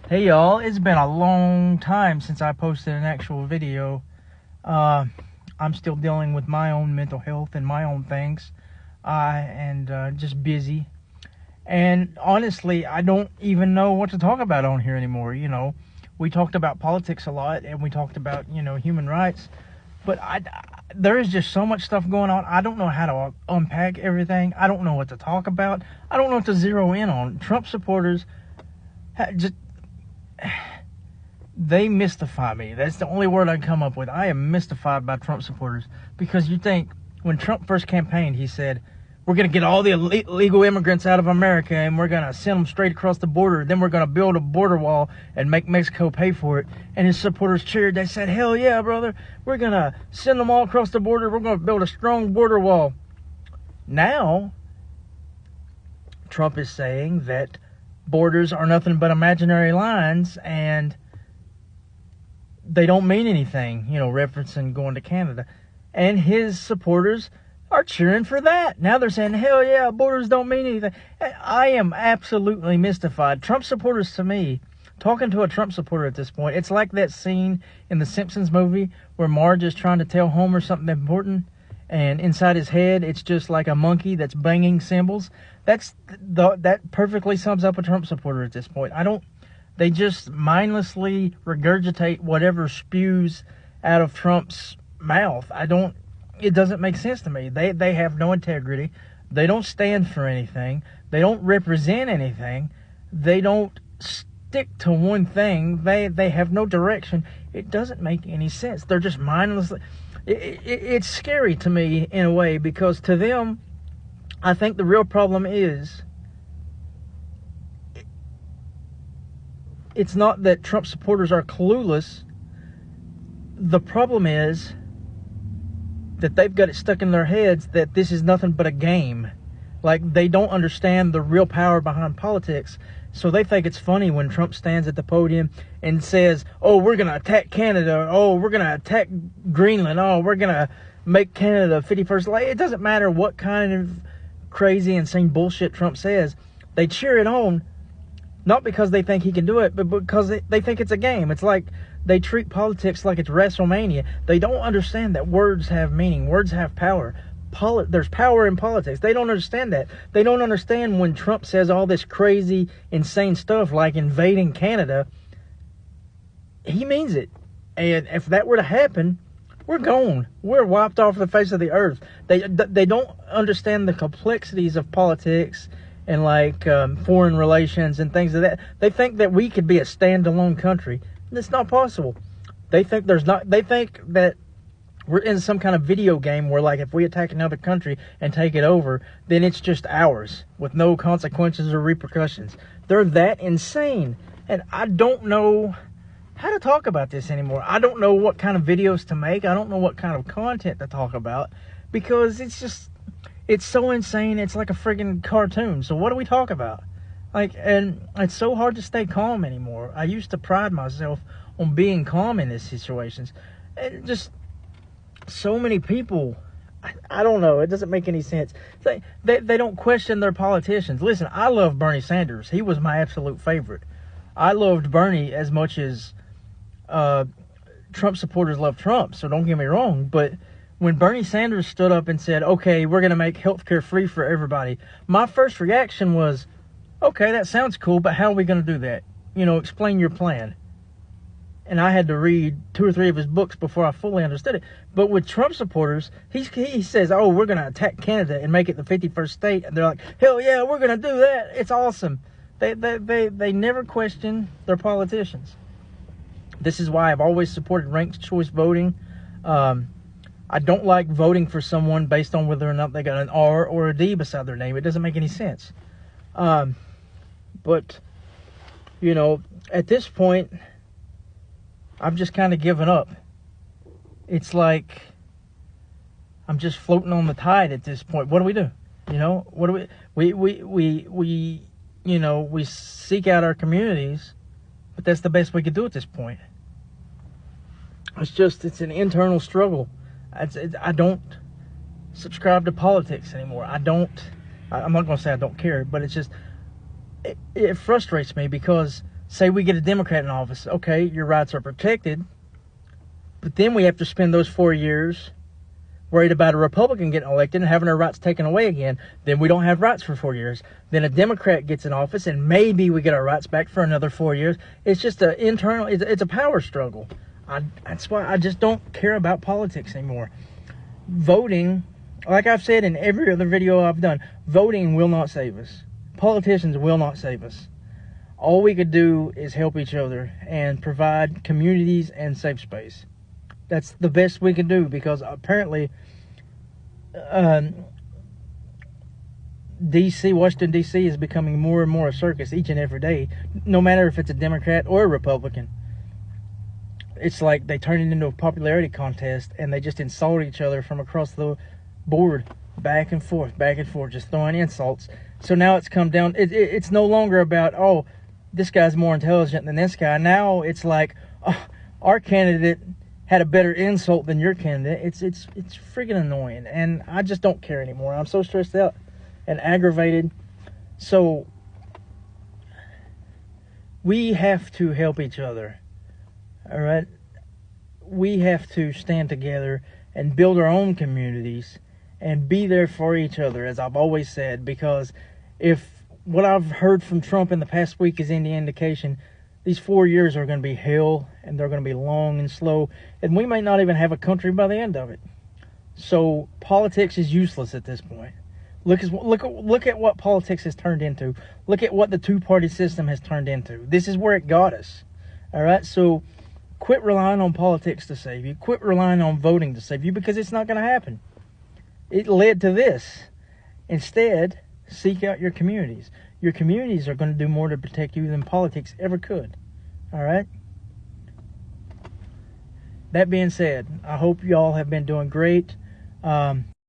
Hey y'all, it's been a long time since I posted an actual video. I'm still dealing with my own mental health and my own things, and just busy. And honestly, I don't even know what to talk about on here anymore. We talked about politics a lot, and we talked about human rights, but there is just so much stuff going on. I don't know how to unpack everything. I don't know what to talk about. I don't know what to zero in on. Trump supporters just they mystify me. That's the only word I can come up with. I am mystified by Trump supporters because you think when Trump first campaigned, he said, we're going to get all the illegal immigrants out of America and we're going to send them straight across the border. Then we're going to build a border wall and make Mexico pay for it. And his supporters cheered. They said, hell yeah, brother. We're going to send them all across the border. We're going to build a strong border wall. Now, Trump is saying that borders are nothing but imaginary lines and they don't mean anything, referencing going to Canada. And his supporters are cheering for that. Now they're saying, hell yeah, borders don't mean anything. I am absolutely mystified. Trump supporters, to me, talking to a Trump supporter at this point, it's like that scene in the Simpsons movie where Marge is trying to tell Homer something important, and inside his head, it's just like a monkey that's banging cymbals. That perfectly sums up a Trump supporter at this point. They just mindlessly regurgitate whatever spews out of Trump's mouth. It doesn't make sense to me. They have no integrity. They don't stand for anything. They don't represent anything. They don't stick to one thing. They have no direction. It doesn't make any sense. They're just mindlessly. It's scary to me in a way because to them, I think the real problem is it's not that Trump supporters are clueless. The problem is that they've got it stuck in their heads that this is nothing but a game. Like, they don't understand the real power behind politics. So they think it's funny when Trump stands at the podium and says, oh, we're going to attack Canada. Oh, we're going to attack Greenland. Oh, we're going to make Canada 51st. Like, it doesn't matter what kind of crazy, insane bullshit Trump says. They cheer it on. Not because they think he can do it, but because they think it's a game. It's like they treat politics like it's WrestleMania. They don't understand that words have meaning. Words have power. There's power in politics. They don't understand that. They don't understand when Trump says all this crazy, insane stuff like invading Canada. He means it. And if that were to happen, we're gone. We're wiped off the face of the earth. They don't understand the complexities of politics and foreign relations and things like that. They think that we could be a standalone country. It's not possible. They think that we're in some kind of video game where if we attack another country and take it over, then it's just ours with no consequences or repercussions. They're that insane. And I don't know how to talk about this anymore. I don't know what kind of videos to make. I don't know what kind of content to talk about because it's so insane. It's like a friggin' cartoon. So what do we talk about? And it's so hard to stay calm anymore. I used to pride myself on being calm in these situations. And just so many people, I don't know. It doesn't make any sense. They don't question their politicians. Listen, I love Bernie Sanders. He was my absolute favorite. I loved Bernie as much as Trump supporters love Trump. So don't get me wrong. But when Bernie Sanders stood up and said, okay, we're going to make healthcare free for everybody, my first reaction was, okay, that sounds cool, but how are we going to do that? Explain your plan. And I had to read 2 or 3 of his books before I fully understood it. But with Trump supporters, he says, oh, we're going to attack Canada and make it the 51st state. And they're like, hell yeah, we're going to do that. It's awesome. They never question their politicians. This is why I've always supported ranked choice voting. I don't like voting for someone based on whether or not they got an R or a D beside their name. It doesn't make any sense. But, at this point, I've just kind of given up. It's like I'm just floating on the tide at this point. What do we do? What do we seek out our communities, but that's the best we could do at this point. It's an internal struggle. I don't subscribe to politics anymore. I'm not going to say I don't care, but it's just, it frustrates me because say we get a Democrat in office. Okay, your rights are protected, but then we have to spend those 4 years worried about a Republican getting elected and having our rights taken away again. Then we don't have rights for 4 years. Then a Democrat gets in office and maybe we get our rights back for another 4 years. It's just an internal, it's a power struggle. That's why I just don't care about politics anymore. Voting, like I've said in every other video I've done, voting will not save us. Politicians will not save us. All we could do is help each other and provide communities and safe space. That's the best we can do, because apparently Washington, D.C. is becoming more and more a circus each and every day, no matter if it's a Democrat or a Republican. It's like they turn it into a popularity contest and they just insult each other from across the board, back and forth, just throwing insults. So now it's come down, it's no longer about, oh, this guy's more intelligent than this guy. Now it's like, oh, our candidate had a better insult than your candidate. It's freaking annoying, and I just don't care anymore. I'm so stressed out and aggravated. So we have to help each other. All right, we have to stand together and build our own communities and be there for each other, as I've always said, because if what I've heard from Trump in the past week is any indication, these 4 years are going to be hell, and they're going to be long and slow, and we may not even have a country by the end of it. So politics is useless at this point. Look at what politics has turned into. Look at what the two-party system has turned into. This is where it got us. All right, so quit relying on politics to save you. Quit relying on voting to save you, because it's not going to happen. It led to this. Instead, seek out your communities. Your communities are going to do more to protect you than politics ever could. All right? That being said, I hope y'all have been doing great.